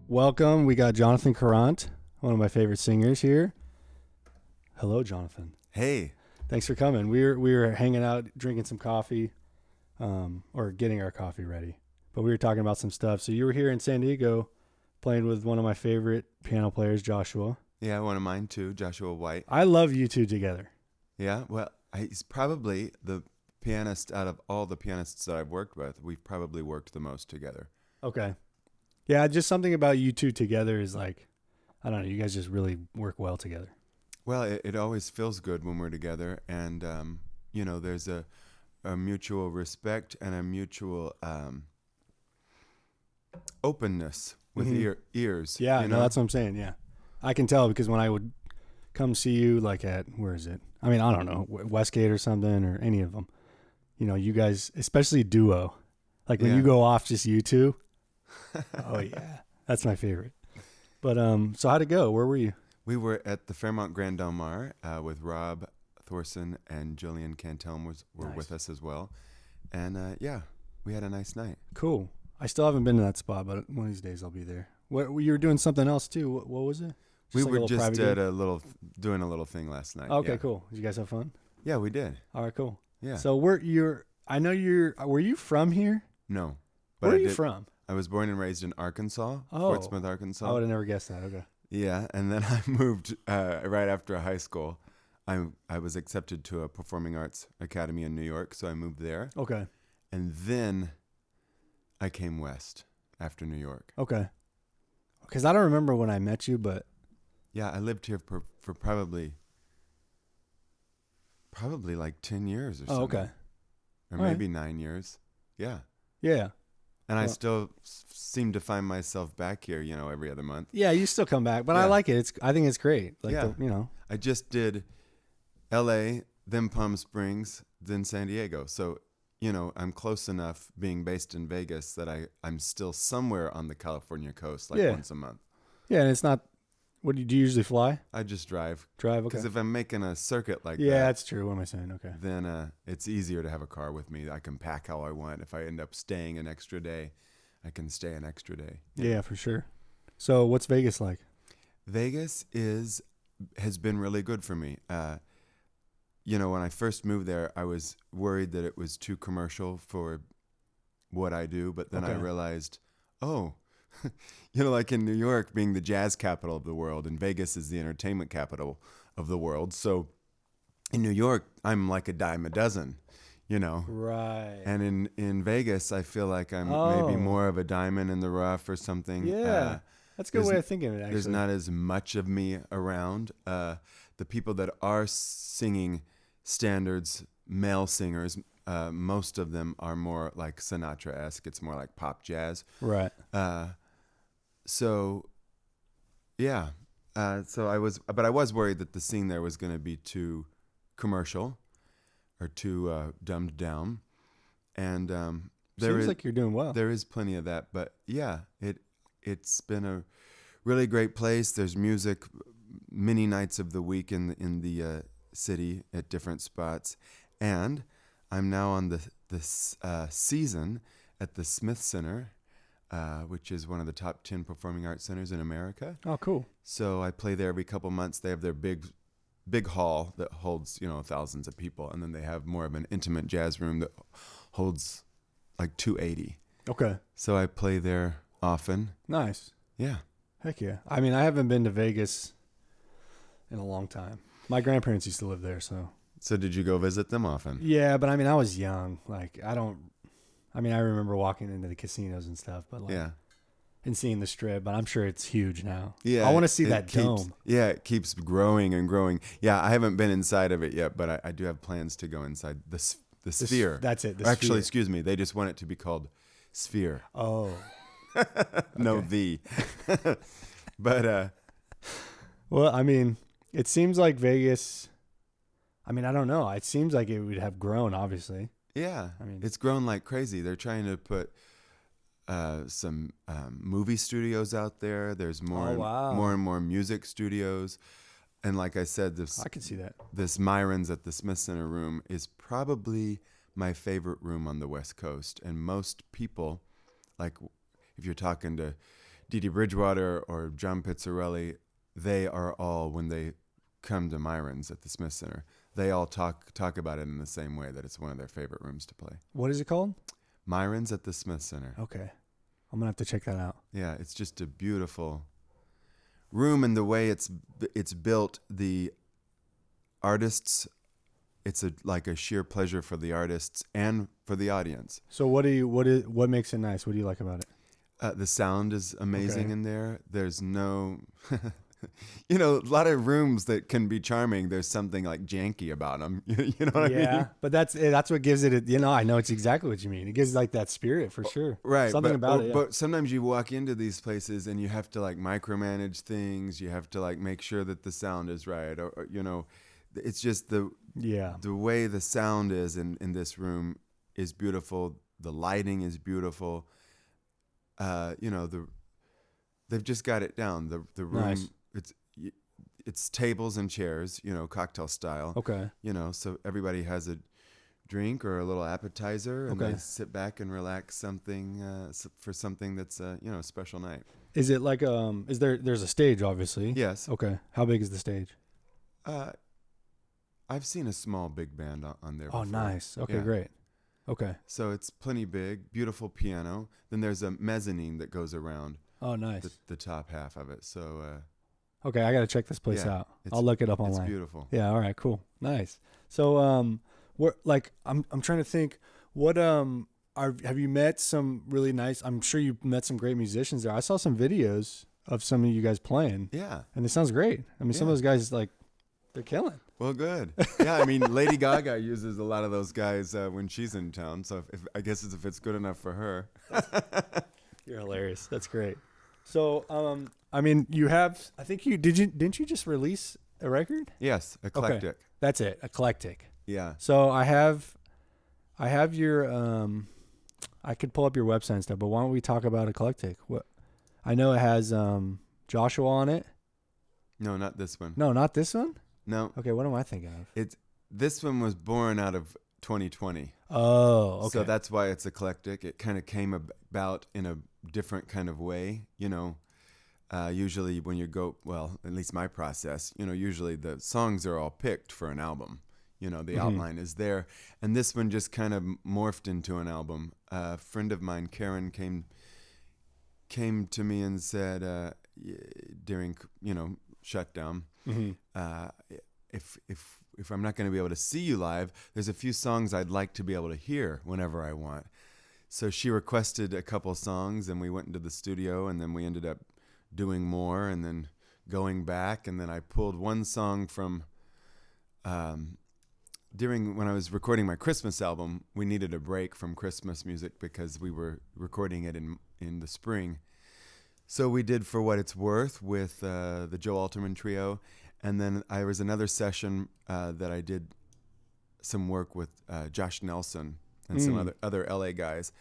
Welcome. We got Jonathan KARRANT, one of my favorite singers here. Hello, Jonathan. Hey. Thanks for coming. We were hanging out, drinking some coffee, or getting our coffee ready. But we were talking about some stuff. So you were here in San Diego playing with one of my favorite piano players, Joshua. Yeah, one of mine too, Joshua White. I love you two together. Yeah, well, he's probably the pianist out of all the pianists that I've worked with. We've probably worked the most together. Okay. Yeah, just something about you two together is like, I don't know, you guys just really work well together. Well, it always feels good when we're together. And, there's a mutual respect and a mutual openness with ears. Yeah, no, that's what I'm saying, yeah. I can tell because when I would come see you, like at, where is it? I mean, I don't know, Westgate or something or any of them. You know, you guys, especially duo. Like when you go off just you two. Oh, yeah. That's my favorite. But so how'd it go? Where were you? We were at the Fairmont Grand Del Mar with Rob Thorson and Jillian Cantelm were with us as well. And, we had a nice night. Cool. I still haven't been to that spot, but one of these days I'll be there. You were doing something else too. What was it? We were just doing a little thing last night. Okay, cool. Did you guys have fun? Yeah, we did. All right, cool. Yeah. So were you from here? No. Where are you from? I was born and raised in Arkansas, Fort Smith, Arkansas. I would have never guessed that. Okay. Yeah, and then I moved right after high school. I was accepted to a performing arts academy in New York, so I moved there. Okay. And then I came west after New York. Okay. Because I don't remember when I met you, but yeah, I lived here for probably like 10 years or something. Oh, okay. Or maybe 9 years. Yeah. Yeah. And I still seem to find myself back here, every other month. Yeah, you still come back, but I like it. I think it's great. Like, I just did L.A., then Palm Springs, then San Diego. So, I'm close enough being based in Vegas that I'm still somewhere on the California coast, like once a month. Yeah, and it's not. What do you usually fly? I just drive. Okay. Because if I'm making a circuit like that. Yeah, that's true. What am I saying? Okay. Then it's easier to have a car with me. I can pack how I want. If I end up staying an extra day, I can stay an extra day. Yeah, for sure. So what's Vegas like? Vegas has been really good for me. When I first moved there, I was worried that it was too commercial for what I do. But then I realized, like in New York being the jazz capital of the world and Vegas is the entertainment capital of the world. So in New York, I'm like a dime a dozen, Right. And in Vegas, I feel like I'm maybe more of a diamond in the rough or something. Yeah. That's a good way of thinking of it, actually. There's not as much of me around. The people that are singing standards, male singers, most of them are more like Sinatra-esque. It's more like pop jazz. Right. So I was worried that the scene there was going to be too commercial or too dumbed down. And seems like you're doing well. There is plenty of that, but yeah, it's been a really great place. There's music many nights of the week in the city at different spots, and I'm now on this season at the Smith Center, which is one of the top 10 performing arts centers in America. Oh, cool. So I play there every couple months. They have their big hall that holds, thousands of people. And then they have more of an intimate jazz room that holds like 280. Okay. So I play there often. Nice. Yeah. Heck yeah. I mean, I haven't been to Vegas in a long time. My grandparents used to live there, so. So did you go visit them often? Yeah, but I mean, I was young. Like, I remember walking into the casinos and stuff, but and seeing the Strip, but I'm sure it's huge now. Yeah. I want to see that dome. Yeah, it keeps growing and growing. Yeah, I haven't been inside of it yet, but I do have plans to go inside the Sphere. That's it. Actually, excuse me. They just want it to be called Sphere. Oh. No, the. But, well, I mean, it seems like Vegas, I mean, I don't know. It seems like it would have grown, obviously. Yeah. I mean, it's grown like crazy. They're trying to put some movie studios out there. There's more and more music studios. And like I said, I can see that. This Myron's at the Smith Center room is probably my favorite room on the West Coast. And most people, like if you're talking to Dee Bridgewater or John Pizzarelli, they are all, when they come to Myron's at the Smith Center, they all talk about it in the same way, that it's one of their favorite rooms to play. What is it called? Myron's at the Smith Center. Okay. I'm going to have to check that out. Yeah, it's just a beautiful room, and the way it's built, the artists, it's like a sheer pleasure for the artists and for the audience. So what makes it nice? What do you like about it? The sound is amazing Okay. in there. There's no a lot of rooms that can be charming, there's something like janky about them. You know what I mean? Yeah, but that's what gives it. I know it's exactly what you mean. It gives like that spirit for sure. Right. Something about it. Yeah. But sometimes you walk into these places and you have to like micromanage things. You have to like make sure that the sound is right, or it's just the way the sound is in this room is beautiful. The lighting is beautiful. They've just got it down. The room, Nice. It's tables and chairs, cocktail style. Okay. So everybody has a drink or a little appetizer, and they sit back and relax for something that's a special night. Is it like there's a stage obviously? Yes. Okay. How big is the stage? I've seen a small big band on there Oh, before. nice. Okay, Yeah. great. Okay. So it's plenty big, beautiful piano. Then there's a mezzanine that goes around Oh, nice. the top half of it. So Okay, I got to check this place Yeah, out. I'll look it up it's online. beautiful. Yeah. All right. Cool. Nice. So, I'm trying to think. What have you met some really nice? I'm sure you met some great musicians there. I saw some videos of some of you guys playing. Yeah. And it sounds great. I mean, some of those guys they're killing. Well, good. Yeah, I mean, Lady Gaga uses a lot of those guys when she's in town. So I guess if it's good enough for her. You're hilarious. That's great. So, I mean, didn't you just release a record? Yes, eclectic. Okay. That's it. Eclectic. Yeah. So I have your I could pull up your website and stuff, but why don't we talk about Eclectic? What I know it has Joshua on it. No, not this one. No, not this one? No. Okay, what am I thinking of? This one was born out of 2020. Oh, okay. So that's why it's eclectic. It kind of came about in a different kind of way, Usually when you go, well, at least my process, usually the songs are all picked for an album. The outline is there. And this one just kind of morphed into an album. A friend of mine, Karen, came to me and said during, shutdown, if I'm not going to be able to see you live, there's a few songs I'd like to be able to hear whenever I want. So she requested a couple songs, and we went into the studio, and then we ended up doing more, and then going back, and then I pulled one song from when I was recording my Christmas album. We needed a break from Christmas music because we were recording it in the spring. So we did For What It's Worth with the Joe Alterman Trio, and then there was another session that I did some work with Josh Nelson and some other LA guys,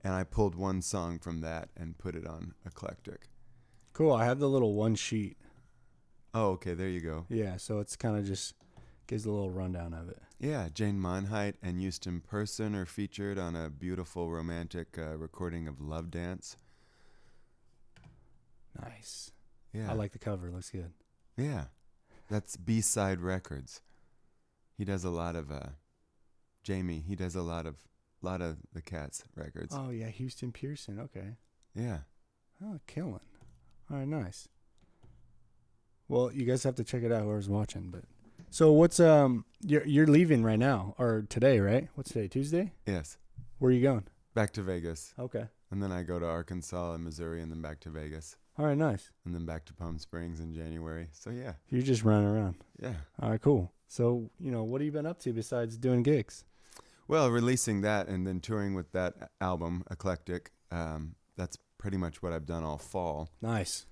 and I pulled one song from that and put it on Eclectic. Cool. I have the little one sheet. Oh, okay, there you go. Yeah, so it's kind of just gives a little rundown of it. Yeah, Jane Monheit and Houston Person are featured on a beautiful romantic recording of Love Dance. Nice. Yeah. I like the cover. It looks good. Yeah. That's B-Side Records. He does a lot of Jamie, he does a lot of the Cats records. Oh, yeah, Houston Pearson. Okay. Yeah. Oh, killing. All right, nice. Well, you guys have to check it out, whoever's watching. But so what's you're leaving right now or today, right? What's today? Tuesday? Yes. Where are you going? Back to Vegas. Okay. And then I go to Arkansas and Missouri, and then back to Vegas. All right, nice. And then back to Palm Springs in January. So yeah. You're just running around. Yeah. All right, cool. So, what have you been up to besides doing gigs? Well, releasing that and then touring with that album, Eclectic. That's pretty much what I've done all fall. Nice.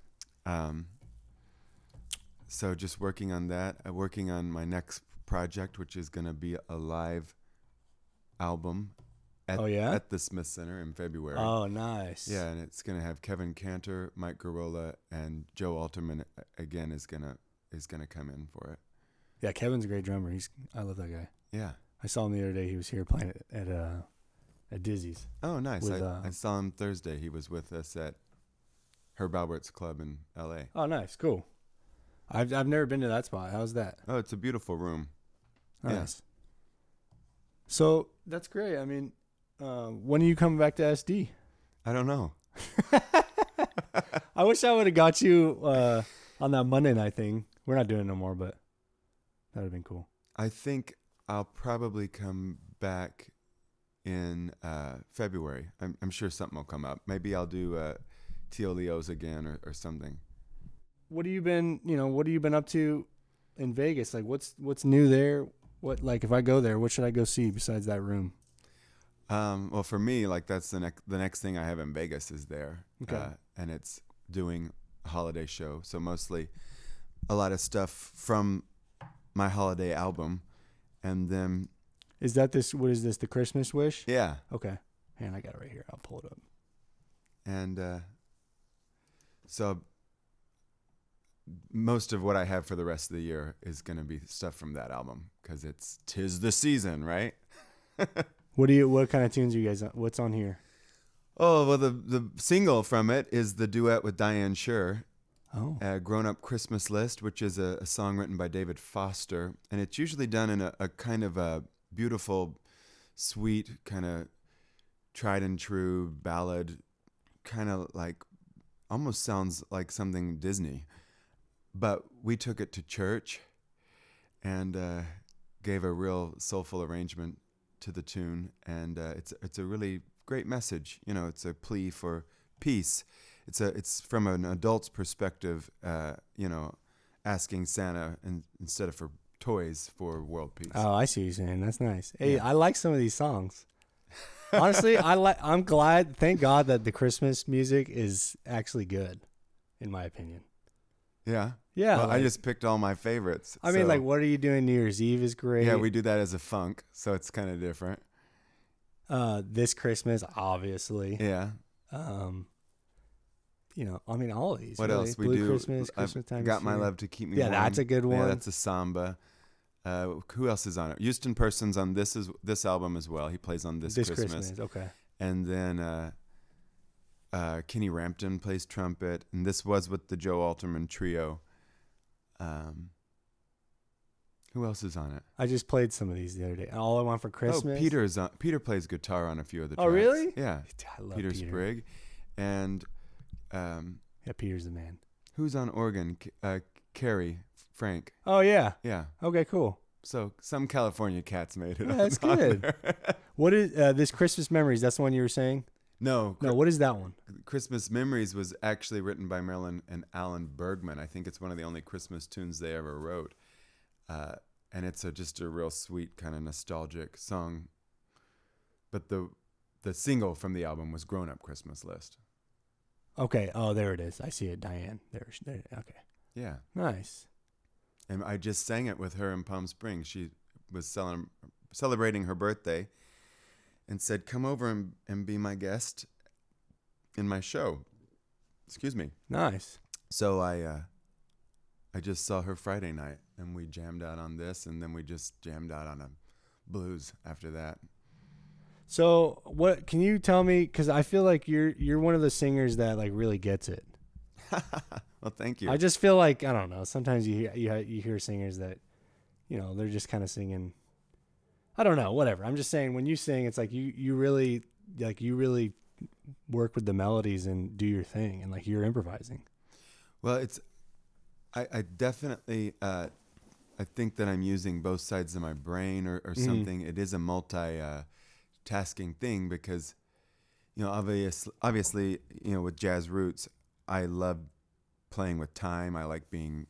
So just working on that. Working on my next project, which is going to be a live album at the Smith Center in February. Oh, nice. Yeah, and it's going to have Kevin Cantor, Mike Garola, and Joe Alterman again is going to come in for it. Yeah, Kevin's a great drummer. I love that guy. Yeah. I saw him the other day. He was here playing at Dizzy's. Oh, nice. With, I saw him Thursday. He was with us at Herb Albert's club in L.A. Oh, nice, cool. I've never been to that spot. How's that? Oh, it's a beautiful room. Nice. Yeah. So that's great. I mean, when are you coming back to SD? I don't know. I wish I would have got you on that Monday night thing. We're not doing it no more, but that would have been cool. I think I'll probably come back in February. I'm sure something will come up. Maybe I'll do Tio Leo's again or something. What have you been up to in Vegas? Like, what's new there? What, like, if I go there, what should I go see besides that room? Well, for me, like, that's the next thing I have in Vegas is there. Okay. And it's doing a holiday show. So mostly a lot of stuff from my holiday album. And then... Is that what is this, the Christmas Wish? Yeah. Okay. And I got it right here. I'll pull it up. And so most of what I have for the rest of the year is going to be stuff from that album because it's 'tis the season, right? What kind of tunes are you guys on? What's on here? Oh, well, the single from it is the duet with Diane Shure, Oh. Grown Up Christmas List, which is a song written by David Foster. And it's usually done in a kind of a beautiful, sweet, kind of tried and true ballad, kind of like, almost sounds like something Disney. But we took it to church and gave a real soulful arrangement to the tune. And it's a really great message. You know, it's a plea for peace. It's from an adult's perspective, asking Santa instead of for toys for world peace. Oh, I see what you're saying. That's nice. Hey, yeah. I like some of these songs. Honestly, I'm glad. Thank God that the Christmas music is actually good, in my opinion. Yeah. Yeah. Well, I just picked all my favorites. I mean, like, what are you doing New Year's Eve is great. Yeah, we do that as a funk, so it's kind of different. This Christmas, obviously. Yeah. I mean, all of these. What really. else we Blue do? Christmas Time. Got My Love to Keep Me Warm. Yeah, that's a good one. Yeah, that's a samba. Who else is on it? Houston Person's on this album as well. He plays on this Christmas. Okay. And then Kenny Rampton plays trumpet, and this was with the Joe Alterman Trio. Who else is on it? I just played some of these the other day. All I Want for Christmas. Oh, Peter plays guitar on a few of the tracks. Oh, really? Yeah. I love Peter Sprigg. And yeah, Peter's the man. Who's on organ? Carrie Frank. Oh, yeah. Yeah. Okay, cool. So some California cats made it. Yeah, that's good. What is this Christmas Memories? That's the one you were saying? No. What is that one? Christmas Memories was actually written by Marilyn and Alan Bergman. I think it's one of the only Christmas tunes they ever wrote. And it's just a real sweet kind of nostalgic song. But the single from the album was Grown Up Christmas List. Okay. Oh, there it is. I see it. Diane. There. Okay. Yeah. Nice. And I just sang it with her in Palm Springs. She was celebrating her birthday and said, come over and be my guest in my show. Excuse me. Nice. So I just saw her Friday night, and we jammed out on this, and then we just jammed out on a blues after that. So what can you tell me? Because I feel like you're one of the singers that like really gets it. Well, thank you. I just feel like, I don't know, sometimes you hear singers that, they're just kind of singing. I don't know, whatever. I'm just saying when you sing, it's like you really work with the melodies and do your thing, and like you're improvising. Well, I definitely I think that I'm using both sides of my brain or something. It is a multi-tasking thing because, obviously, with jazz roots, I love playing with time. I like being,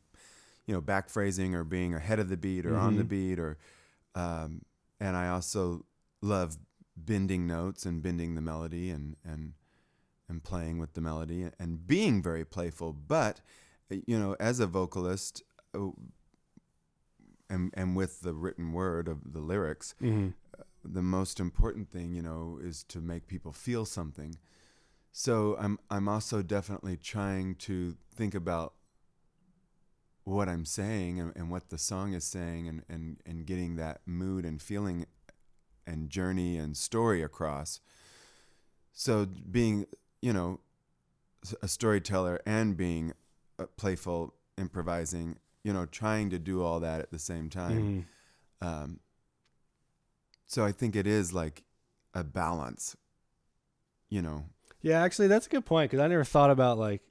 back phrasing or being ahead of the beat or on the beat and I also love bending notes and bending the melody and playing with the melody and being very playful. But, as a vocalist and with the written word of the lyrics, the most important thing, is to make people feel something. So I'm also definitely trying to think about what I'm saying and what the song is saying and getting that mood and feeling and journey and story across. So being, a storyteller and being playful, improvising, trying to do all that at the same time. So I think it is like a balance, Yeah, actually, that's a good point because I never thought about like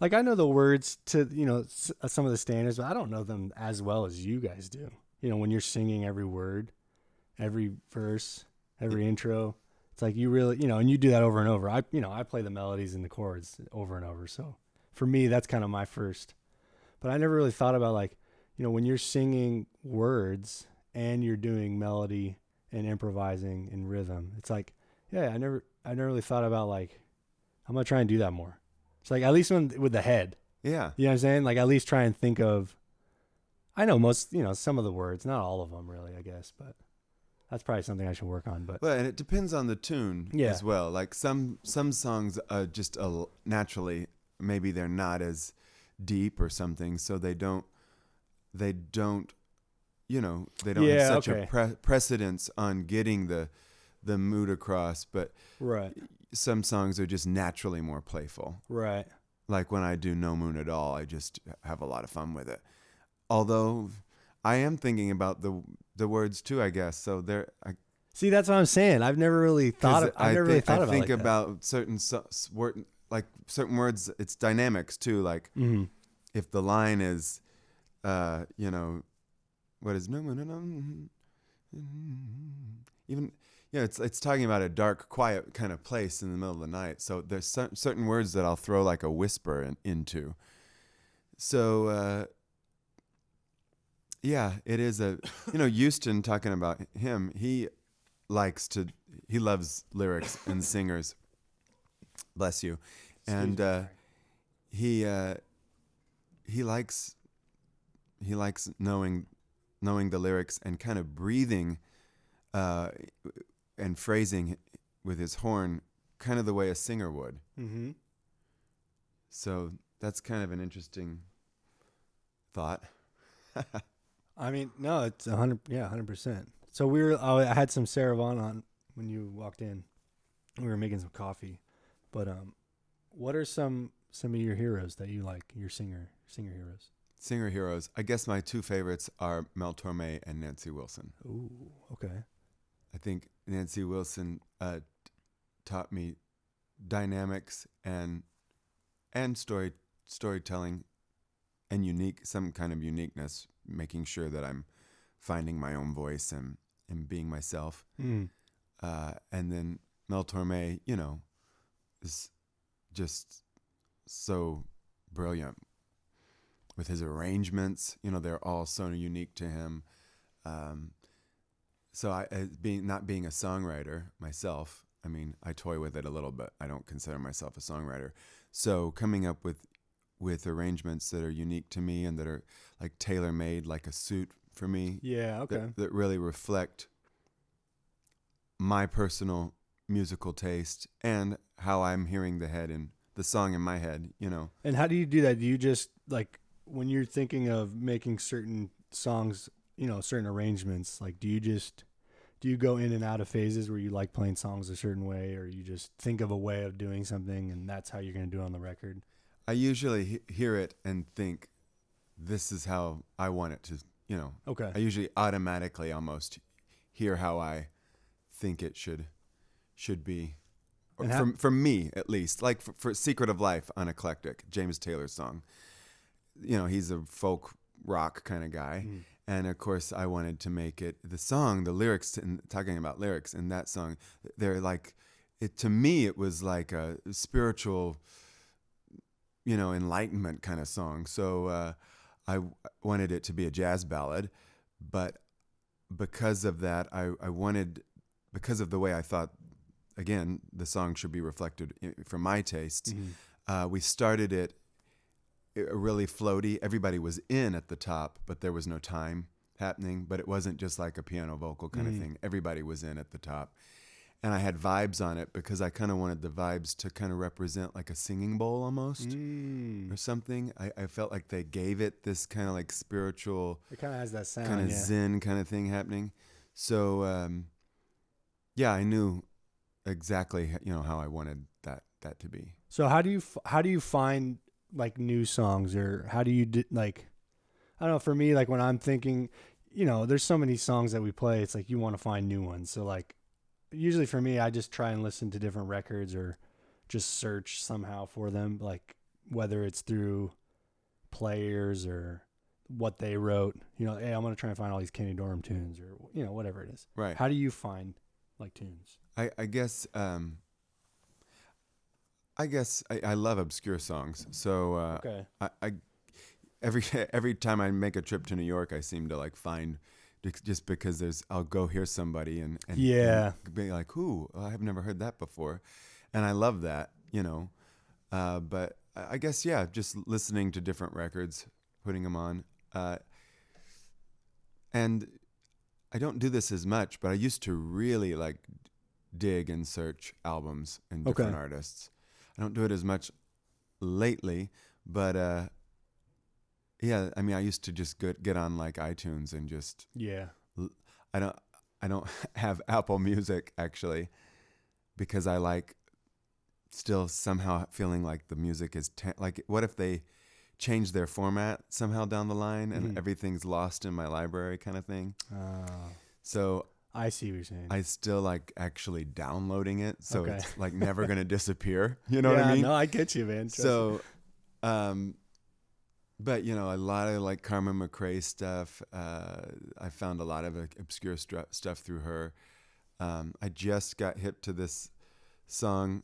I know the words to some of the standards, but I don't know them as well as you guys do. When you're singing every word, every verse, every intro, it's like you really and you do that over and over. I play the melodies and the chords over and over. So for me, that's kind of my first. But I never really thought about like when you're singing words and you're doing melody and improvising in rhythm. It's like I never really thought about like I'm gonna try and do that more. It's like at least with the head. Yeah. You know what I'm saying? Like at least try and think of. I know most, some of the words, not all of them really, I guess, but that's probably something I should work on. But and it depends on the tune as well. Like some songs are just naturally, maybe they're not as deep or something, so they don't have such a precedence on getting the mood across. But some songs are just naturally more playful. Right. Like when I do No Moon at All, I just have a lot of fun with it. Although I am thinking about the words too, I guess. So see, that's what I'm saying. I've never really thought about I think about certain certain words. It's dynamics too. Like if the line is, what is no moon? Even it's talking about a dark, quiet kind of place in the middle of the night. So there's certain words that I'll throw like a whisper into. So. It is Houston, talking about him, he loves lyrics and singers. Bless you. And he likes knowing the lyrics and kind of breathing and phrasing with his horn kind of the way a singer would. Mm-hmm. So that's kind of an interesting thought. I mean, no, it's 100%. So I had some Sarah Vaughan on when you walked in. We were making some coffee, but what are some of your heroes that you like? Your singer heroes. Singer heroes. I guess my two favorites are Mel Torme and Nancy Wilson. Ooh, okay. I think Nancy Wilson taught me dynamics and storytelling and some kind of uniqueness, making sure that I'm finding my own voice and being myself. And then Mel Torme, is just so brilliant with his arrangements. They're all so unique to him. So not being a songwriter myself, I mean, I toy with it a little bit. I don't consider myself a songwriter. So coming up with arrangements that are unique to me and that are like tailor-made, like a suit for me. Yeah, okay. That really reflect my personal musical taste and how I'm hearing the song in my head, And how do you do that? Do you just like when you're thinking of making certain songs, certain arrangements, like do you go in and out of phases where you like playing songs a certain way, or you just think of a way of doing something and that's how you're going to do it on the record? I usually hear it and think, this is how I want it to, Okay. I usually automatically almost hear how I think it should be. From me, at least. Like for Secret of Life on Eclectic, James Taylor's song. He's a folk rock kind of guy. Mm. And, of course, I wanted to make it, the lyrics, talking about lyrics in that song, they're like, to me, it was like a spiritual, enlightenment kind of song. So I wanted it to be a jazz ballad. But because of that, because of the way I thought, again, the song should be reflected from my tastes, we started it really floaty. Everybody was in at the top, but there was no time happening. But it wasn't just like a piano vocal kind of thing. Everybody was in at the top. And I had vibes on it because I kind of wanted the vibes to kind of represent like a singing bowl almost or something. I felt like they gave it this kind of like spiritual, it kind of has that sound, kind of zen kind of thing happening. So, I knew exactly, how I wanted that that to be. So how do you find like new songs, or how do you like, I don't know, for me, like when I'm thinking, there's so many songs that we play, it's like you want to find new ones. So like usually for me, I just try and listen to different records or just search somehow for them, like whether it's through players or what they wrote, hey, I'm going to try and find all these Kenny Dorham tunes or, whatever it is. Right. How do you find like tunes? I guess I love obscure songs. So Okay. I every time I make a trip to New York, I seem to like find, just because I'll go hear somebody and Yeah. and be like, "Ooh, I've never heard that before," and I love that, But I guess just listening to different records, putting them on, and I don't do this as much, but I used to really like dig and search albums and different artists. I don't do it as much lately, but I used to just get on like iTunes and just I don't have Apple Music actually, because I like still somehow feeling like the music is like, what if they change their format somehow down the line and everything's lost in my library kind of thing. So I see what you're saying. I still like actually downloading it, so it's like never going to disappear. You know what I mean? No, I get you, man. So, but a lot of like Carmen McRae stuff. I found a lot of obscure stuff through her. I just got hip to this song,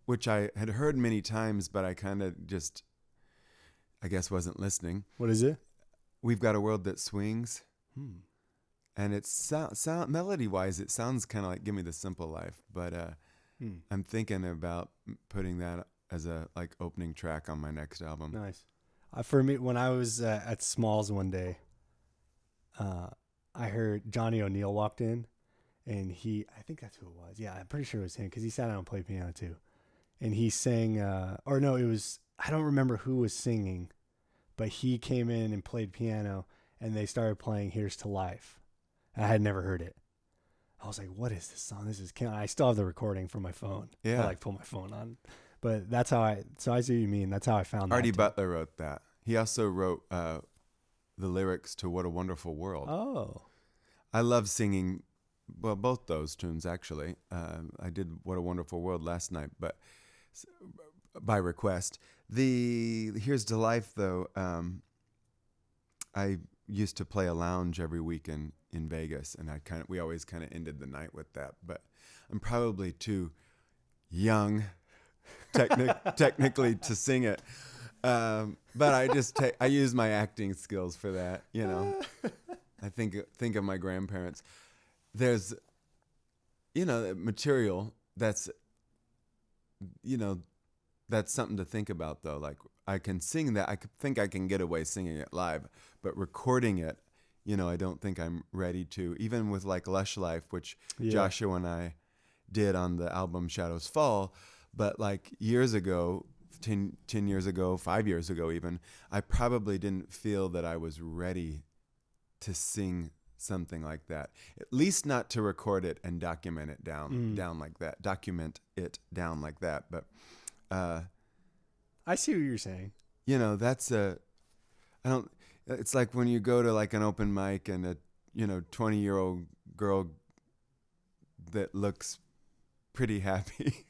which I had heard many times, but I kind of just, I guess, wasn't listening. What is it? We've Got a World That Swings. And it's sound melody-wise, it sounds kind of like Give Me the Simple Life, but I'm thinking about putting that as a like opening track on my next album. Nice. For me, when I was at Smalls one day, I heard Johnny O'Neill walked in, and I think that's who it was. Yeah, I'm pretty sure it was him, because he sat down and played piano too. And he sang, or no, I don't remember who was singing, but he came in and played piano, and they started playing Here's to Life. I had never heard it. I was like, what is this song? This is I still have the recording from my phone. Yeah. I like pull my phone on. But that's how so I see what you mean. That's how I found Artie that. Butler wrote that. He also wrote the lyrics to What a Wonderful World. Oh. I love singing, well, both those tunes actually. I did What a Wonderful World last night, but by request. The Here's to Life though, I used to play a lounge every weekend in Vegas, and we always kind of ended the night with that. But I'm probably too young, technically, to sing it. But I use my acting skills for that. I think of my grandparents. There's, material that's, that's something to think about though. Like I can sing that. I think I can get away singing it live, but recording it, I don't think I'm ready to. Even with like Lush Life, which Joshua and I did on the album Shadows Fall, but like years ago, 10 years ago, 5 years ago even, I probably didn't feel that I was ready to sing something like that. At least not to record it and document it down like that. Document it down like that. But I see what you're saying. That's it's like when you go to like an open mic and a 20-year-old girl that looks pretty happy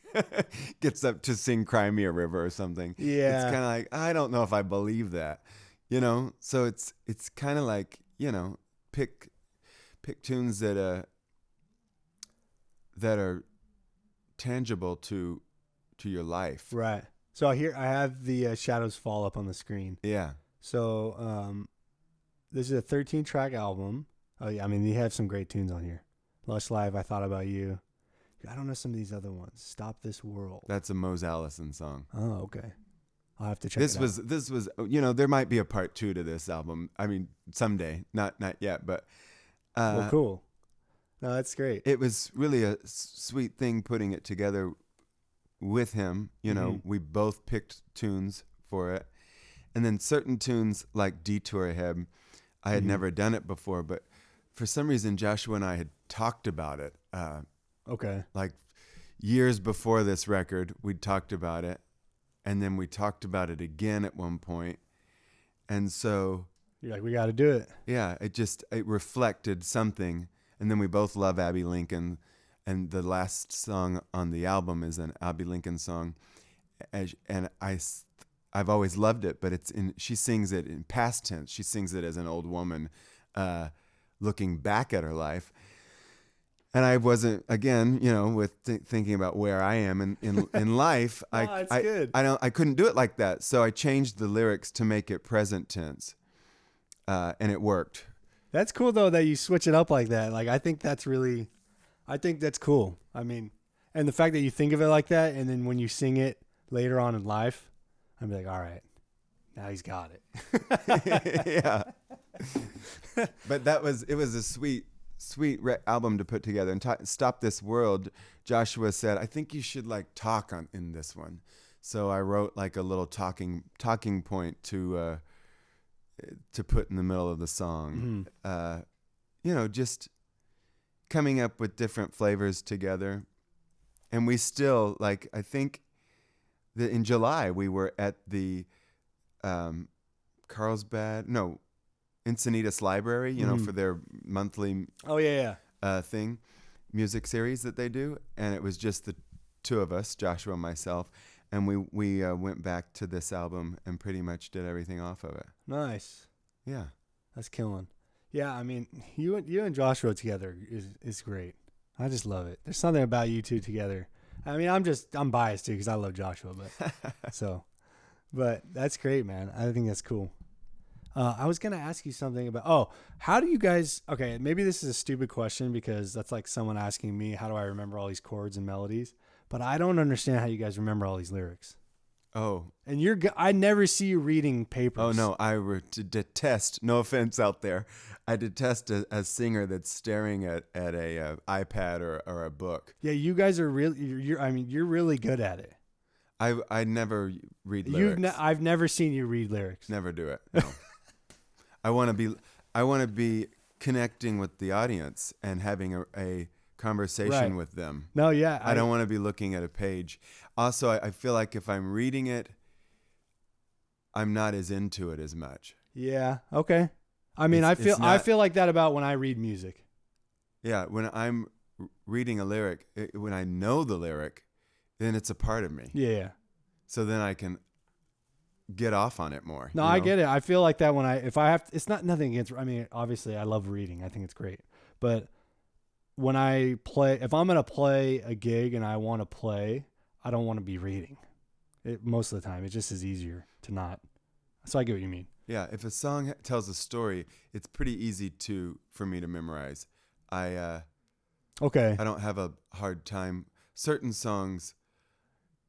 gets up to sing Cry Me a River or something. Yeah. It's kind of like, I don't know if I believe that, so it's kind of like, pick tunes that are tangible to your life. Right. So here I have the Shadows Fall up on the screen. Yeah. So this is a 13-track album. Oh yeah, I mean, you have some great tunes on here. Lush Live, I Thought About You. I don't know some of these other ones. Stop This World. That's a Mose Allison song. Oh, okay. I'll have to check This it was out. this was there might be a part 2 to this album. I mean, someday, not yet, but well, cool. No, that's great. It was really a sweet thing putting it together with him. We both picked tunes for it, and then certain tunes like Detour Ahead, I had never done it before, but for some reason Joshua and I had talked about it. Okay. Like, years before this record, we'd talked about it, and then we talked about it again at one point, and so You're like, we got to do it. yeah, it reflected something, and then we both love Abby Lincoln, and the last song on the album is an Abby Lincoln song, and I've always loved it, but she sings it in past tense. She sings it as an old woman, looking back at her life. And I wasn't, again, with thinking about where I am in life. Good. I couldn't do it like that, so I changed the lyrics to make it present tense, and it worked. That's cool though that you switch it up like that. Like I think that's cool. I mean, and the fact that you think of it like that, and then when you sing it later on in life, I'm like, all right, now he's got it. Yeah. But it was a sweet album to put together. And Stop This World, Joshua said, I think you should like talk in this one. So I wrote like a little talking point to put in the middle of the song. Just coming up with different flavors together. And we still, like, I think that in July we were at the Encinitas Library, for their monthly thing, music series that they do. And it was just the two of us, Joshua and myself. And we went back to this album and pretty much did everything off of it. Nice. Yeah. That's killing. Yeah, I mean, you and Joshua together is great. I just love it. There's something about you two together. I mean, I'm biased too because I love Joshua, but that's great, man. I think that's cool. I was going to ask you something about, how do you guys, okay, maybe this is a stupid question because that's like someone asking me, how do I remember all these chords and melodies? But I don't understand how you guys remember all these lyrics. Oh. And I never see you reading papers. Oh, no, I detest, no offense out there, I detest a singer that's staring at a iPad or a book. Yeah, you guys are really, you're really good at it. I never read lyrics. I've never seen you read lyrics. Never do it, no. I want to be connecting with the audience and having a conversation with them. No, yeah. I don't want to be looking at a page. Also, I feel like if I'm reading it, I'm not as into it as much. Yeah. Okay. I mean, I feel like that about when I read music. Yeah. When I'm reading a lyric, when I know the lyric, then it's a part of me. Yeah. So then I can get off on it more. No, I get it. I feel like that when it's not nothing against, I mean, obviously I love reading. I think it's great. But when if I'm going to play a gig and I want to play, I don't want to be reading it most of the time. It just is easier to not. So I get what you mean. Yeah. If a song tells a story, it's pretty easy for me to memorize. I don't have a hard time. Certain songs,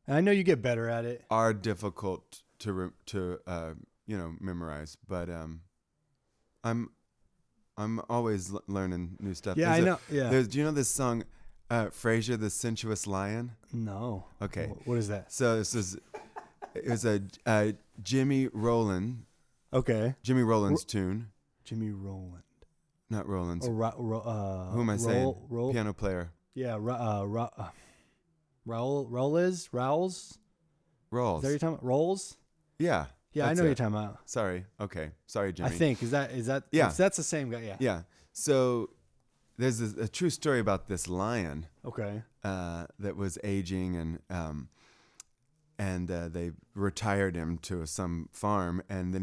and I know you get better at it, are difficult to memorize, but I'm always learning new stuff. Yeah, I know. Yeah. Do you know this song, Frasier the Sensuous Lion? No. Okay. What is that? So it was a Jimmy Rowland. Okay. Jimmy Rowland's tune. Jimmy Rowland. Not Rowland's. Who am I saying? Piano player. Yeah. Rawls. Is that what you're talking about? Rolls? Yeah. Yeah, I know what you're talking about. Sorry. Okay. Sorry, Jimmy. I think. Is that yeah. That's the same guy, yeah. Yeah. So there's a true story about this lion. Okay. That was aging and they retired him to some farm, and then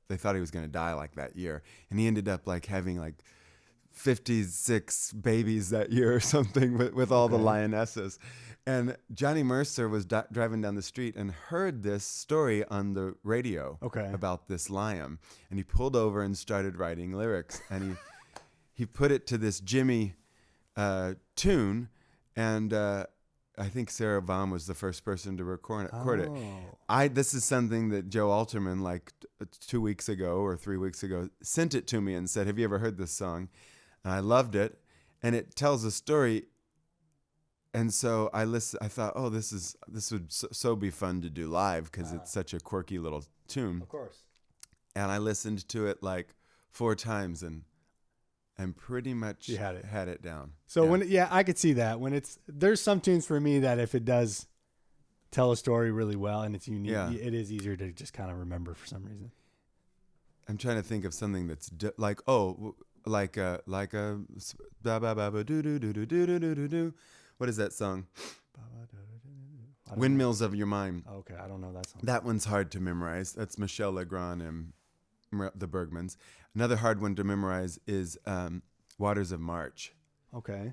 they thought he was going to die like that year. And he ended up like having like 56 babies that year or something with all the lionesses. And Johnny Mercer was driving down the street and heard this story on the radio about this lion. And he pulled over and started writing lyrics. And he put it to this Jimmy tune. And I think Sarah Vaughan was the first person to record it. This is something that Joe Alterman, like 2 weeks ago or 3 weeks ago, sent it to me and said, have you ever heard this song? And I loved it. And it tells a story. And so I thought, this would so be fun to do live because it's such a quirky little tune. Of course. And I listened to it like 4 times and and pretty much You had it. down. So I could see that when there's some tunes for me that if it does tell a story really well and it's unique, it is easier to just kind of remember for some reason. I'm trying to think of something that's like a ba ba ba ba do do do do do do do do. What is that song? Windmills of Your Mind. Okay, I don't know that song. That one's hard to memorize. That's Michel Legrand and the Bergmans. Another hard one to memorize is Waters of March. Okay.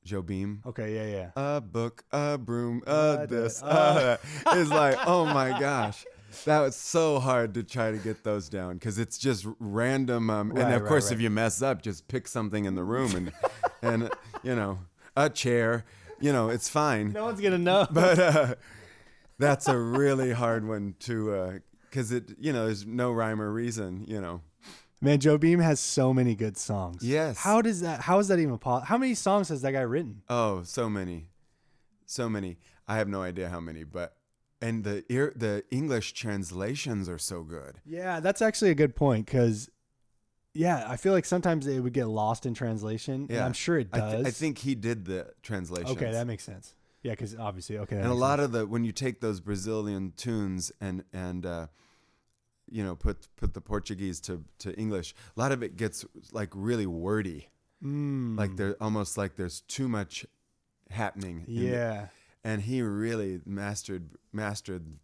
Jobim. Okay, yeah. A book, a broom, this. It's like, oh my gosh. That was so hard to try to get those down because it's just random. And of course, if you mess up, just pick something in the room and a chair. It's fine. No one's going to know. But that's a really hard one to, because there's no rhyme or reason, Man, Jobim has so many good songs. Yes. How is that even possible? How many songs has that guy written? Oh, so many. So many. I have no idea how many, and the English translations are so good. Yeah, that's actually a good point because, I feel like sometimes it would get lost in translation. Yeah. And I'm sure it does. I think he did the translations. Okay, that makes sense. Yeah, because obviously, okay. And a lot of when you take those Brazilian tunes and put the Portuguese to English, a lot of it gets like really wordy. Like there's too much happening. And he really mastered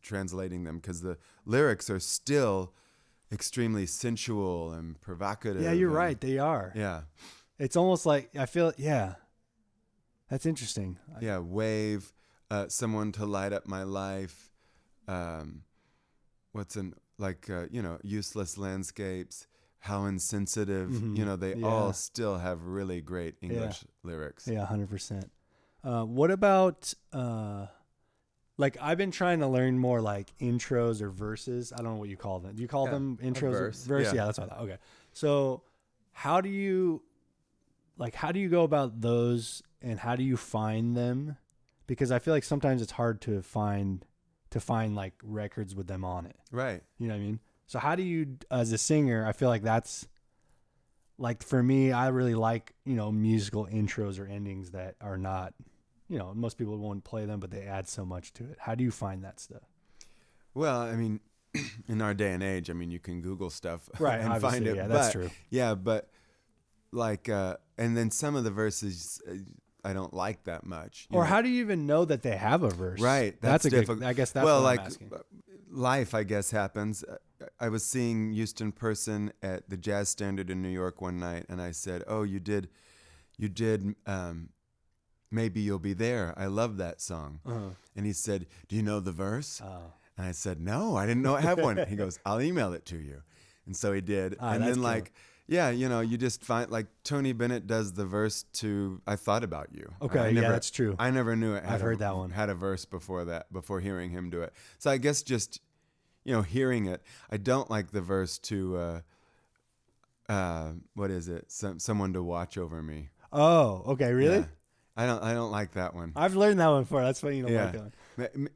translating them because the lyrics are still extremely sensual and provocative. Yeah, you're right. They are. Yeah. It's almost like I feel. Yeah. That's interesting. Yeah. Wave, someone to light up my life. Useless landscapes. How insensitive. Mm-hmm. They all still have really great English lyrics. Yeah, 100%. What about I've been trying to learn more like intros or verses. I don't know what you call them. Do you call them intros? Verse? Yeah, that's what I thought. Okay. So how do you go about those and how do you find them? Because I feel like sometimes it's hard to find like records with them on it. Right. You know what I mean? So how do you, as a singer, I feel like that's like, for me, I really like, musical intros or endings that are not, most people won't play them, but they add so much to it. How do you find that stuff? Well, I mean, in our day and age, you can Google stuff and find it. Yeah, that's true. Yeah, but and then some of the verses I don't like that much. Or how do you even know that they have a verse? Right. That's a difficult. I guess that's what I'm asking. Life, I guess, happens. I was seeing Houston Person at the Jazz Standard in New York one night, and I said, "Oh, you did. Maybe You'll Be There. I love that song." Uh-huh. And he said, "Do you know the verse?" Oh. And I said, "No, I didn't know I have one." He goes, "I'll email it to you." And so he did. And then cool. You just find like Tony Bennett does the verse to "I Thought About You." Okay, that's true. I never knew it. I've heard that one. Had a verse before hearing him do it. So I guess just hearing it. I don't like the verse to what is it? Someone to watch over me. Oh, okay, really? Yeah. I don't like that one. I've learned that one before. That's why you don't like that one.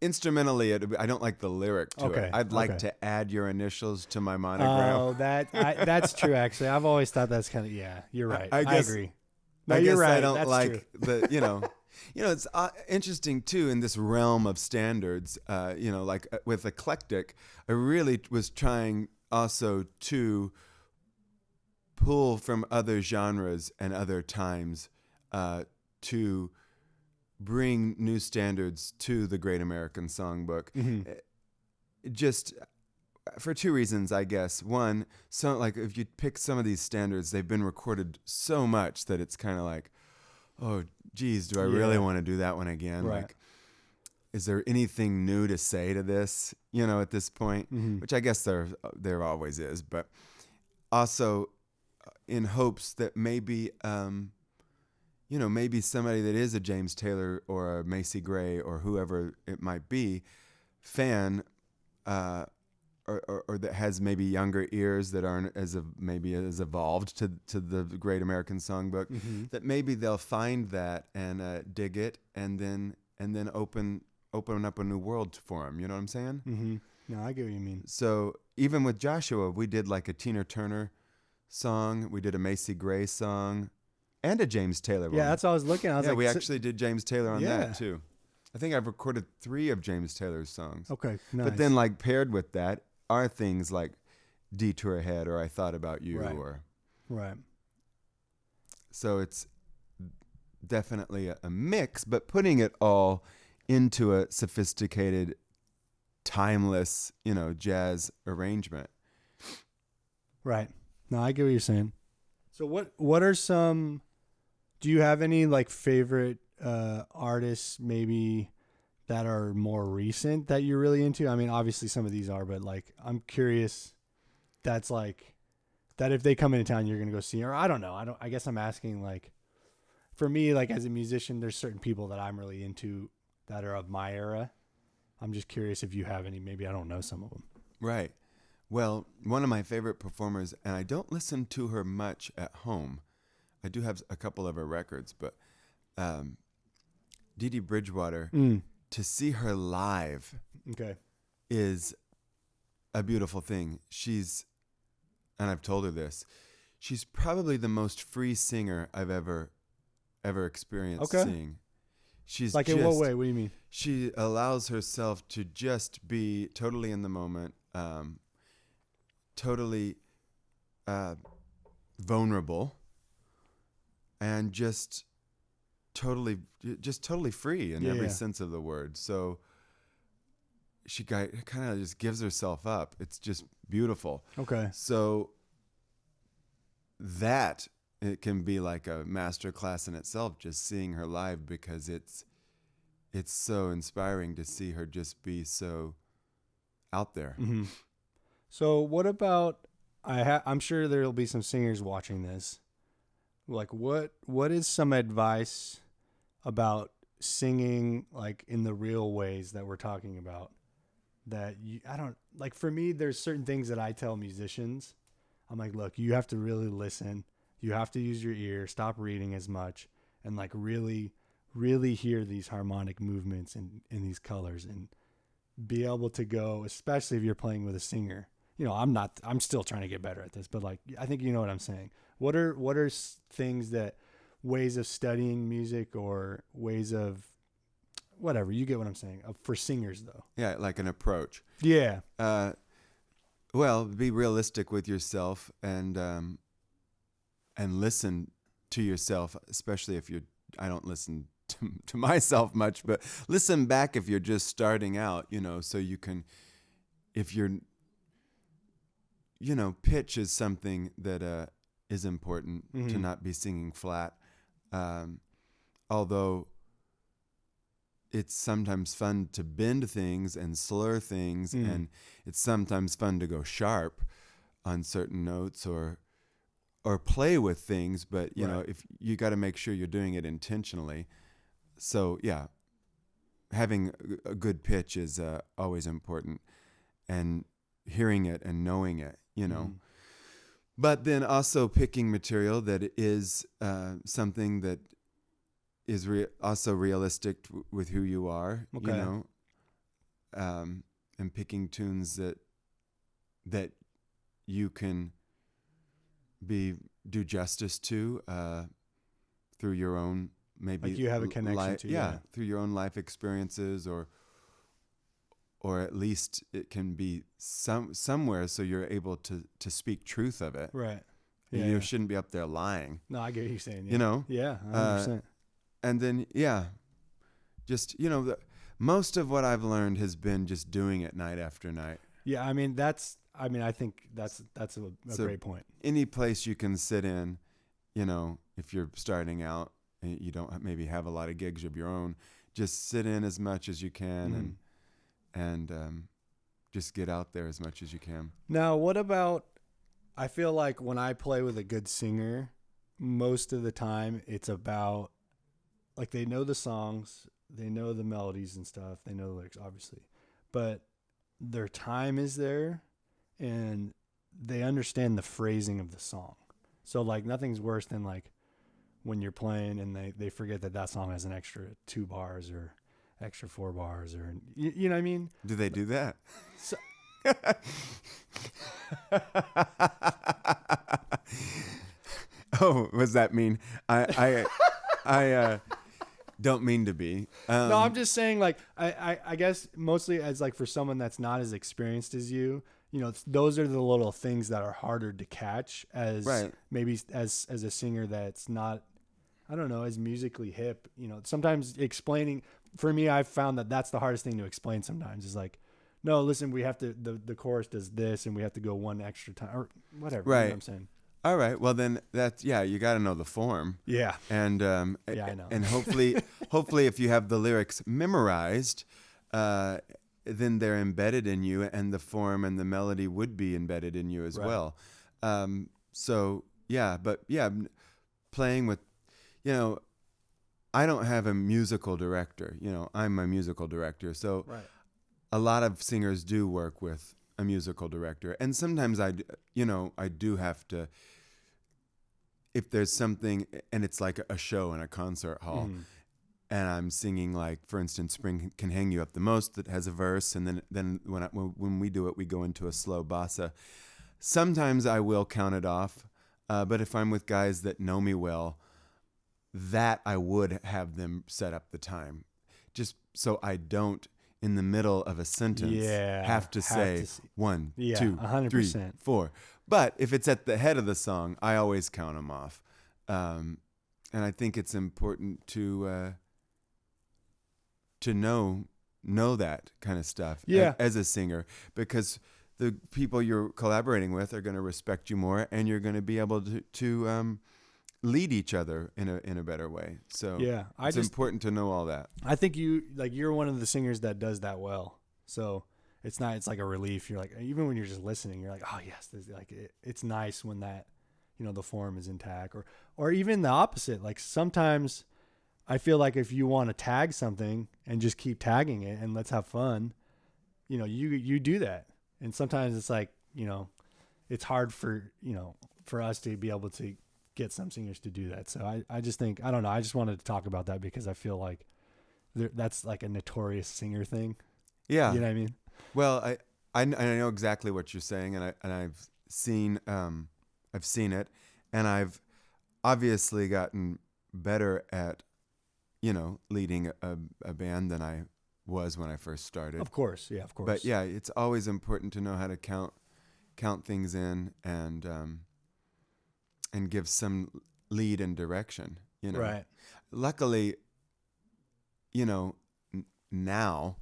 Instrumentally, I don't like the lyric to it. I'd like to add your initials to my monogram. Oh, that's true. Actually, I've always thought that's kind of You're right. I agree. No, I you're guess right. I don't that's like true. It's interesting too in this realm of standards. With eclectic, I really was trying also to pull from other genres and other times to bring new standards to the Great American Songbook. Mm-hmm. Just for two reasons, I guess. One, if you pick some of these standards, they've been recorded so much that it's kind of like, oh, geez, do I really want to do that one again? Right. Like, is there anything new to say to this, at this point? Mm-hmm. Which I guess there always is. But also in hopes that maybe... maybe somebody that is a James Taylor or a Macy Gray or whoever it might be, fan, or that has maybe younger ears that aren't as evolved to the Great American Songbook, mm-hmm. that maybe they'll find that and dig it and then open up a new world for them. You know what I'm saying? Mm-hmm. No, I get what you mean. So even with Joshua, we did like a Tina Turner song. We did a Macy Gray song and a James Taylor one. Yeah, that's what I was looking. I was yeah, like, we actually did James Taylor on Yeah. that too. I think I've recorded 3 of James Taylor's songs. okay, nice. But then like paired with that are things like Detour Ahead or I Thought About You Right. or right. so it's definitely a mix, but putting it all into a sophisticated, timeless, jazz arrangement. Right. No, I get what you're saying. So what are some, do you have any like favorite artists maybe that are more recent that you're really into? I mean, obviously some of these are, but like I'm curious that's like that if they come into town you're going to go see, or I don't know. I guess I'm asking like for me, like as a musician, there's certain people that I'm really into that are of my era. I'm just curious if you have any, maybe I don't know some of them. Right. Well, one of my favorite performers, and I don't listen to her much at home. I do have a couple of her records, but Dee Dee Bridgewater, to see her live Okay. is a beautiful thing. And I've told her this, she's probably the most free singer I've ever experienced seeing. She's like in what way? What do you mean? She allows herself to just be totally in the moment, totally vulnerable, and just totally free in every sense of the word. So she kind of just gives herself up. It's just beautiful. Okay. So that it can be like a master class in itself, just seeing her live, because it's so inspiring to see her just be so out there. Mm-hmm. So what about, I'm sure there'll be some singers watching this. Like what is some advice about singing like in the real ways that we're talking about that I don't like? For me, there's certain things that I tell musicians. I'm like, look, you have to really listen. You have to use your ear, stop reading as much, and like really, really hear these harmonic movements and these colors and be able to go, especially if you're playing with a singer. I'm still trying to get better at this, but like, I think you know what I'm saying. What are things ways of studying music or ways of whatever, you get what I'm saying, for singers though? Yeah, like an approach. Yeah. Well, be realistic with yourself and listen to yourself, especially if I don't listen to myself much, but listen back if you're just starting out, so you can, if you're, pitch is something that is important to not be singing flat. Although it's sometimes fun to bend things and slur things, and it's sometimes fun to go sharp on certain notes or play with things, but if you got to make sure you're doing it intentionally. So yeah, having a good pitch is always important, and hearing it and knowing it, but then also picking material that is something that is also realistic with who you are, and picking tunes that you can do justice to through your own, maybe like you have a connection to. Through your own life experiences, or at least it can be somewhere so you're able to speak truth of it. Right. Yeah, you shouldn't be up there lying. No, I get what you're saying. Yeah. Yeah, 100%. And then just most of what I've learned has been just doing it night after night. Yeah, I think that's a great point. Any place you can sit in, if you're starting out and you don't maybe have a lot of gigs of your own, just sit in as much as you can and just get out there as much as you can. Now, what about, I feel like when I play with a good singer, most of the time it's about, like, they know the songs, they know the melodies and stuff, they know the lyrics, obviously, but their time is there and they understand the phrasing of the song. So, like, nothing's worse than, like, when you're playing and they forget that song has an extra 2 bars or extra 4 bars, or you know what I mean? Do they do that? So, Oh, was that mean? I don't mean to be. No, I'm just saying, like, I guess mostly as like for someone that's not as experienced as you, those are the little things that are harder to catch as Right. maybe as a singer that's not, I don't know, as musically hip. Sometimes explaining, for me, I've found that that's the hardest thing to explain sometimes is like, no, listen, we have to, the chorus does this and we have to go one extra time or whatever. You know Right. what I'm saying? All right. Well, then you got to know the form. Yeah. And Yeah, I know. And hopefully, if you have the lyrics memorized, then they're embedded in you, and the form and the melody would be embedded in you as Right. well. So yeah, but yeah, playing with, I don't have a musical director. I'm my musical director. So Right. a lot of singers do work with a musical director, and sometimes I do have to, if there's something and it's like a show in a concert hall, Mhm. and I'm singing, like, for instance, Spring Can Hang You Up the Most, that has a verse, and then when we do it, we go into a slow bossa. Sometimes I will count it off, but if I'm with guys that know me well, that I would have them set up the time, just so I don't, in the middle of a sentence, have to say 1, Yeah, 2, 3, 100%. 4. But if it's at the head of the song, I always count them off, and I think it's important to know that kind of stuff as a singer, because the people you're collaborating with are going to respect you more, and you're going to be able to lead each other in a better way. So Yeah, it's important to know all that. I think you're one of the singers that does that well. So it's like a relief. You're like, even when you're just listening, you're like, oh yes, it's nice when that, the form is intact, or even the opposite. Like sometimes I feel like if you want to tag something and just keep tagging it and let's have fun, you do that. And sometimes it's like, it's hard for us to be able to get some singers to do that. So I just think, I don't know. I just wanted to talk about that because I feel like that's like a notorious singer thing. Yeah. You know what I mean? Well, I know exactly what you're saying, and I've seen it, and I've obviously gotten better at leading a band than I was when I first started. Of course, yeah, of course. But yeah, it's always important to know how to count things in and give some lead and direction. Right. Luckily, now.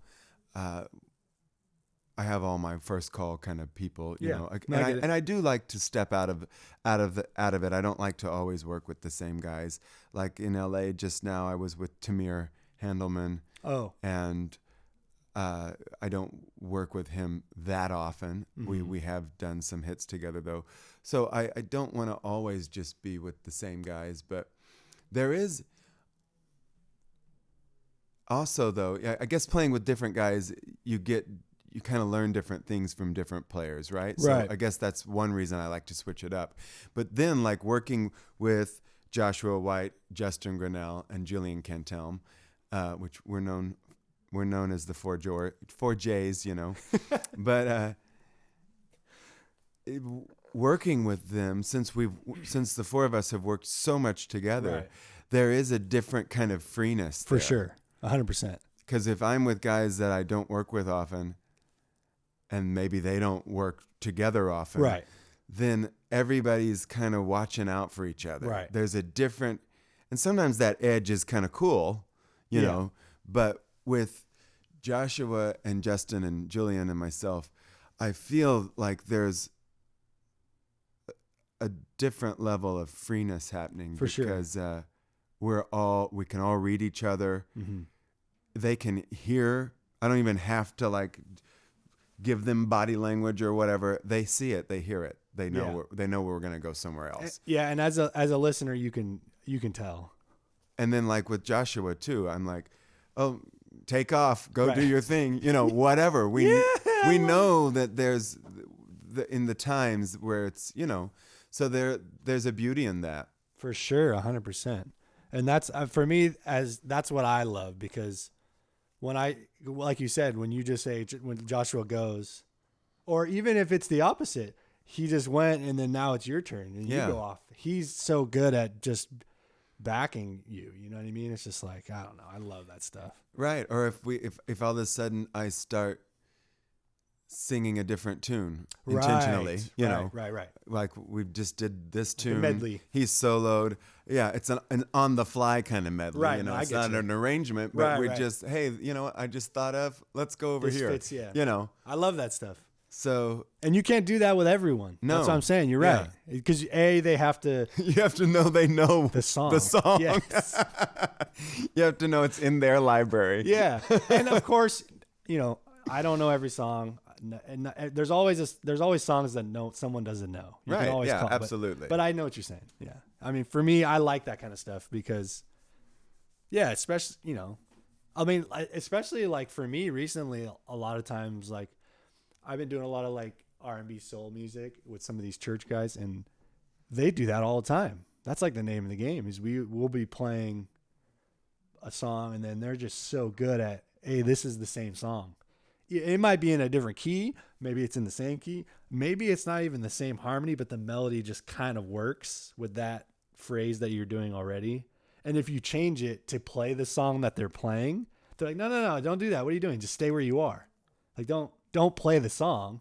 I have all my first call kind of people, and I do like to step out of it. I don't like to always work with the same guys. Like in LA just now, I was with Tamir Handelman. Oh. And I don't work with him that often. Mm-hmm. We have done some hits together though. So I don't want to always just be with the same guys, but there is also, though, I guess playing with different guys, you kind of learn different things from different players, right? So Right. I guess that's one reason I like to switch it up. But then, like, working with Joshua White, Justin Grinnell, and Julian Cantelm, which we're known as the four J's, but working with them, since the four of us have worked so much together, Right. there is a different kind of freeness For there. sure. 100%. Because if I'm with guys that I don't work with often, and maybe they don't work together often, Right. then everybody's kind of watching out for each other. Right. There's a different, and sometimes that edge is kind of cool, you know, but with Joshua and Justin and Julian and myself, I feel like there's a different level of freeness happening. For sure. Because we can all read each other. Mm-hmm. They can hear. I don't even have to like give them body language or whatever. They see it. They hear it. They know. They know we're gonna go somewhere else. Yeah, and as a listener, you can tell. And then like with Joshua too, I'm like, oh, take off, go do your thing, whatever. We know that there's in the times where it's so there's a beauty in that. For sure, 100%. And that's for me, that's what I love, because when like you said, when you just say when Joshua goes, Or even if it's the opposite, he just went and then now it's your turn and you go off. He's so good at just backing you. You know what I mean? It's just like, I don't know. I love that stuff. Right. Or if all of a sudden I start singing a different tune intentionally, you know, right. like we just did this tune, medley. He's soloed. Yeah. It's an on the fly kind of medley, Right. you know, No, it's not an arrangement, but Right, we right. just, hey, you know what I just thought of, let's go over This here, fits, yeah. you know? I love that stuff. So, And you can't do that with everyone. No. That's what I'm saying. You're right. Because they have to. you have to know they know the song. Yes. You have to know it's in their library. Yeah. And of course, you know, I don't know every song. And there's always songs that someone doesn't know. You can always call, absolutely. But I know what you're saying. Yeah. I mean, for me, I like that kind of stuff because, yeah, especially, you know, I mean, especially like for me recently, a lot of times, like I've been doing a lot of like R&B soul music with some of these church guys, and they do that all the time. That's like the name of the game is we'll be playing a song and then they're just so good at, hey, this is the same song. It might be in a different key. Maybe it's in the same key. Maybe it's not even the same harmony, but the melody just kind of works with that phrase that you're doing already. And if you change it to play the song that they're playing, they're like, no, don't do that. What are you doing? Just stay where you are. Like, don't play the song,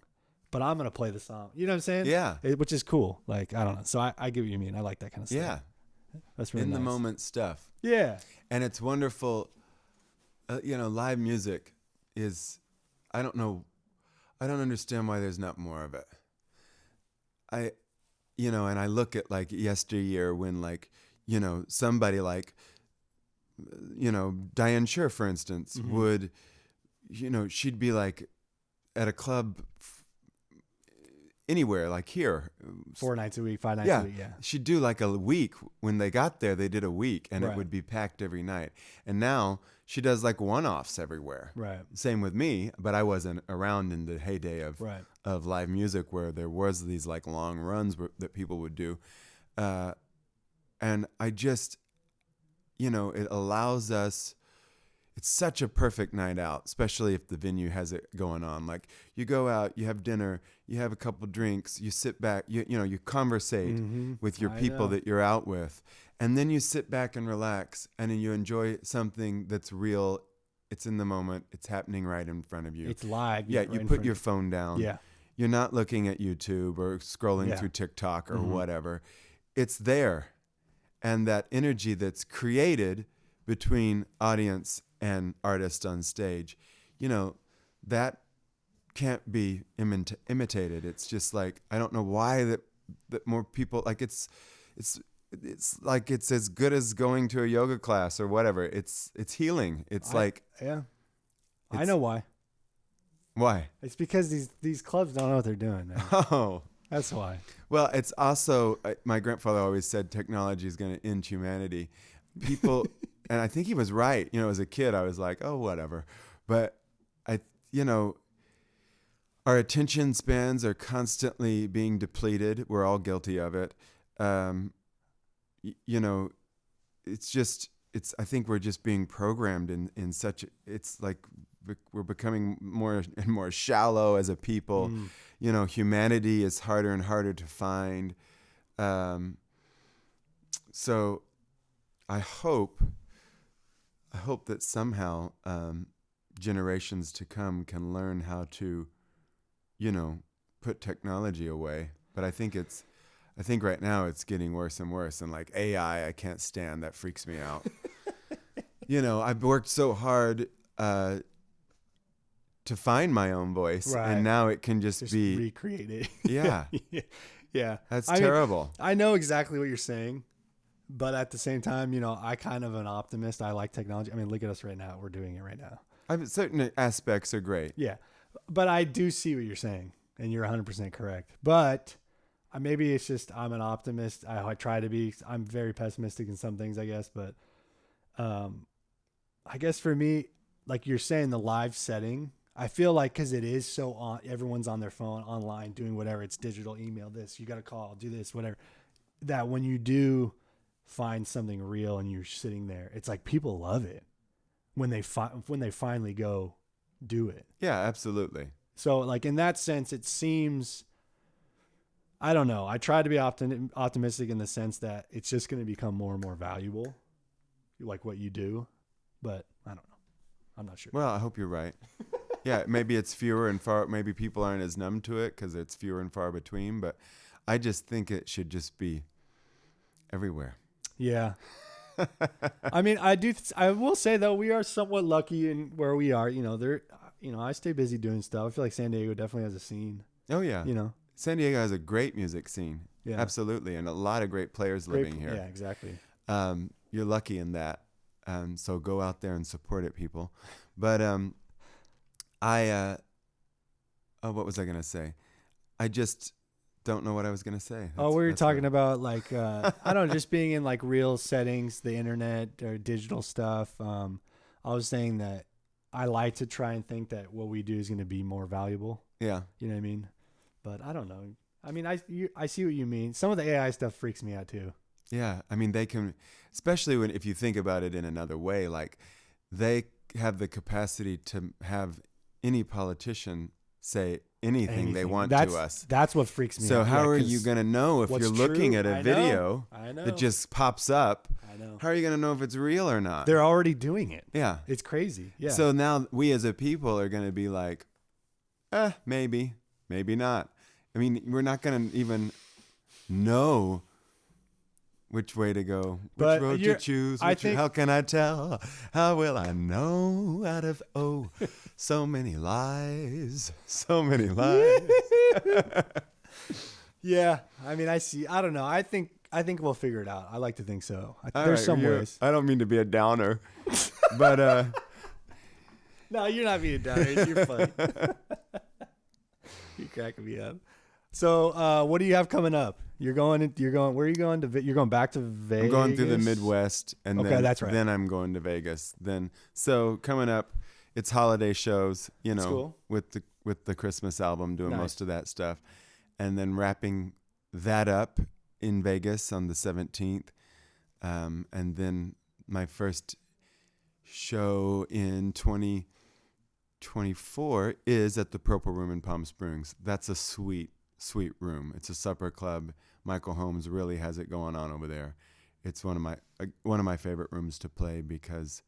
but I'm going to play the song. You know what I'm saying? Yeah. Which is cool. Like, I don't know. So I get what you mean. I like that kind of stuff. Yeah. That's really in nice. the moment stuff. Yeah. And it's wonderful. You know, live music is, I don't understand why there's not more of it. And I look at like yesteryear when like, you know, somebody like, you know, Diane Scher, for instance, would, you know, she'd be like at a club anywhere, like here. 4 nights a week, 5 nights a week, yeah. She'd do like a week. When they got there, they did a week, and Right. it would be packed every night. And now she does like one-offs everywhere. Right. Same with me, but I wasn't around in the heyday of live music where there was these like long runs that people would do. And I just, you know, it allows us, it's such a perfect night out, especially if the venue has it going on. Like you go out, you have dinner, you have a couple drinks, you sit back, you know, you conversate with your people that you're out with, and then you sit back and relax, and then you enjoy something that's real. It's in the moment. It's happening right in front of you. It's live. Yeah, you put your phone down. Yeah. You're not looking at YouTube or scrolling through TikTok or whatever. It's there. And that energy that's created between audience and artist on stage, you know, that can't be imitated. It's just like, I don't know why that more people, like it's like it's as good as going to a yoga class or whatever. It's healing. It's I know why. Why? It's because these clubs don't know what they're doing, man. Oh. That's why. Well, it's also, my grandfather always said technology is going to end humanity. People, and I think he was right. You know, as a kid, I was like, oh, whatever. But our attention spans are constantly being depleted. We're all guilty of it. You know, I think we're just being programmed in such, it's like we're becoming more and more shallow as a people. You know, humanity is harder and harder to find. So I hope that somehow generations to come can learn how to, you know, put technology away. But I think right now it's getting worse and worse. And like AI, I can't stand. That freaks me out. You know, I've worked so hard to find my own voice, and now it can just be recreated. Yeah. Yeah. That's terrible. I know exactly what you're saying, but at the same time, you know, I kind of an optimist. I like technology. I mean, look at us right now. We're doing it right now. Certain aspects are great. Yeah. But I do see what you're saying, and you're 100% correct. But maybe it's just I'm an optimist. I try to be. I'm very pessimistic in some things, I guess. But I guess for me, like you're saying, the live setting, I feel like because it is so on, everyone's on their phone, online, doing whatever. It's digital, email this, you got to call, do this, whatever. That when you do find something real and you're sitting there, it's like people love it when they finally go do it. Yeah, absolutely. So like in that sense, it seems, I don't know. I try to be optimistic in the sense that it's just going to become more and more valuable, like what you do. But I don't know. I'm not sure. Well, I hope you're right. Yeah, maybe it's fewer and far. Maybe people aren't as numb to it because it's fewer and far between. But I just think it should just be everywhere. Yeah. I mean, I will say though, we are somewhat lucky in where we are. I stay busy doing stuff. I feel like San Diego definitely has a scene. Oh yeah. San Diego has a great music scene. Yeah. Absolutely, and a lot of great players living here. Yeah, exactly. You're lucky in that. So go out there and support it, people. But what was I gonna say? I just don't know what I was gonna say. We were talking about like I don't know, just being in like real settings, the internet or digital stuff. I was saying that I like to try and think that what we do is going to be more valuable. Yeah, you know what I mean. But I don't know. I mean, I see what you mean. Some of the AI stuff freaks me out too. Yeah, I mean they can, especially if you think about it in another way, like they have the capacity to have any politician say anything they want to us. That's what freaks me out. So how are you going to know if you're looking at a video that just pops up? I know. How are you going to know if it's real or not? They're already doing it. Yeah. It's crazy. Yeah. So now we as a people are going to be like, maybe not. I mean, we're not going to even know which way to go, which road to choose. How can I tell? How will I know out of so many lies, so many lies? Yeah, I mean, I don't know. I think we'll figure it out. I like to think so. There's right, some ways. I don't mean to be a downer, but no, you're not being a downer. You're funny. You're cracking me up. So, what do you have coming up? Where are you going to? You're going back to Vegas? I'm going through the Midwest, and that's right. Then I'm going to Vegas. So coming up, it's holiday shows. That's cool. with the Christmas album, doing most of that stuff, and then wrapping that up in Vegas on the 17th, and then my first show in 2024 is at the Purple Room in Palm Springs. That's a sweet room. It's a supper club. Michael Holmes really has it going on over there. It's one of my favorite rooms to play because,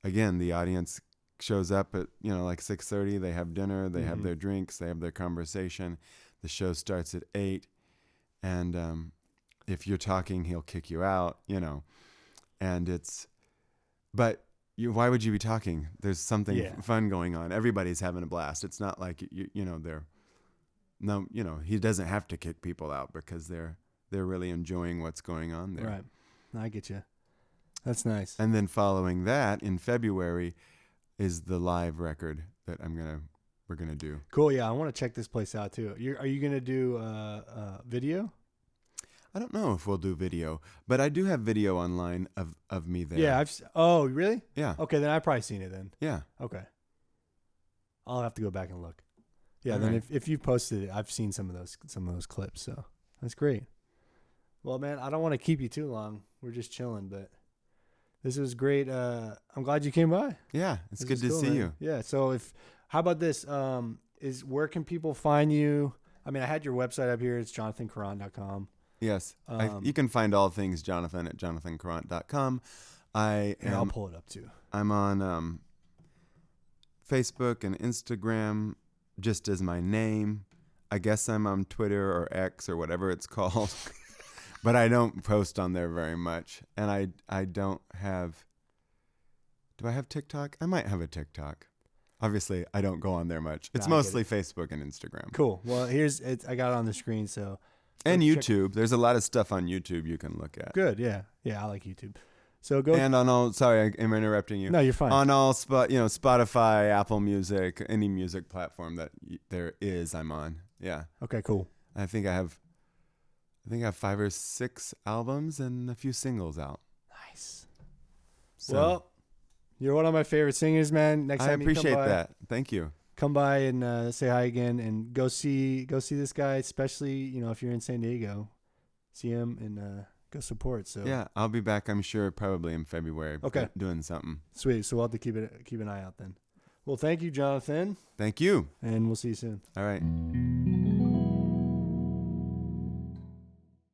again, the audience shows up at like 6:30. They have dinner. They have their drinks. They have their conversation. The show starts at 8, and if you're talking, he'll kick you out. And it's, but why would you be talking? There's something fun going on. Everybody's having a blast. It's not like he doesn't have to kick people out because they're really enjoying what's going on there. Right. I get you. That's nice. And then following that in February is the live record that we're gonna do. Cool. Yeah, I want to check this place out too. Are you gonna do video? I don't know if we'll do video, but I do have video online of me there. Yeah. Oh, really? Yeah. Okay, then I've probably seen it then. Yeah. Okay. I'll have to go back and look. Yeah. All then right. if you've posted it, I've seen some of those clips. So that's great. Well, man, I don't want to keep you too long. We're just chilling, but this was great. I'm glad you came by. Yeah, it's good to see you. Yeah. So how about this? Where can people find you? I mean, I had your website up here. It's jonathankarrant.com. Yes. You can find all things Jonathan at jonathankarrant.com. I'll pull it up too. I'm on Facebook and Instagram just as my name. I guess I'm on Twitter or X or whatever it's called. But I don't post on there very much. And I don't have... Do I have TikTok? I might have a TikTok. Obviously, I don't go on there much. It's mostly Facebook and Instagram. Cool. Well, I got it on the screen, so... And YouTube. There's a lot of stuff on YouTube you can look at. Good, yeah. Yeah, I like YouTube. So go... And on all... Sorry, I'm interrupting you. No, you're fine. On all... Spotify, Apple Music, any music platform that there is, I'm on. Yeah. Okay, cool. I think I have 5 or 6 albums and a few singles out. Nice. So, well, you're one of my favorite singers, man. Next time I appreciate that. Thank you. Come by and say hi again, and go see this guy. Especially if you're in San Diego, see him and go support. So yeah, I'll be back. I'm sure probably in February. Okay, doing something. Sweet. So we'll have to keep an eye out then. Well, thank you, Jonathan, Thank you. and we'll see you soon. All right.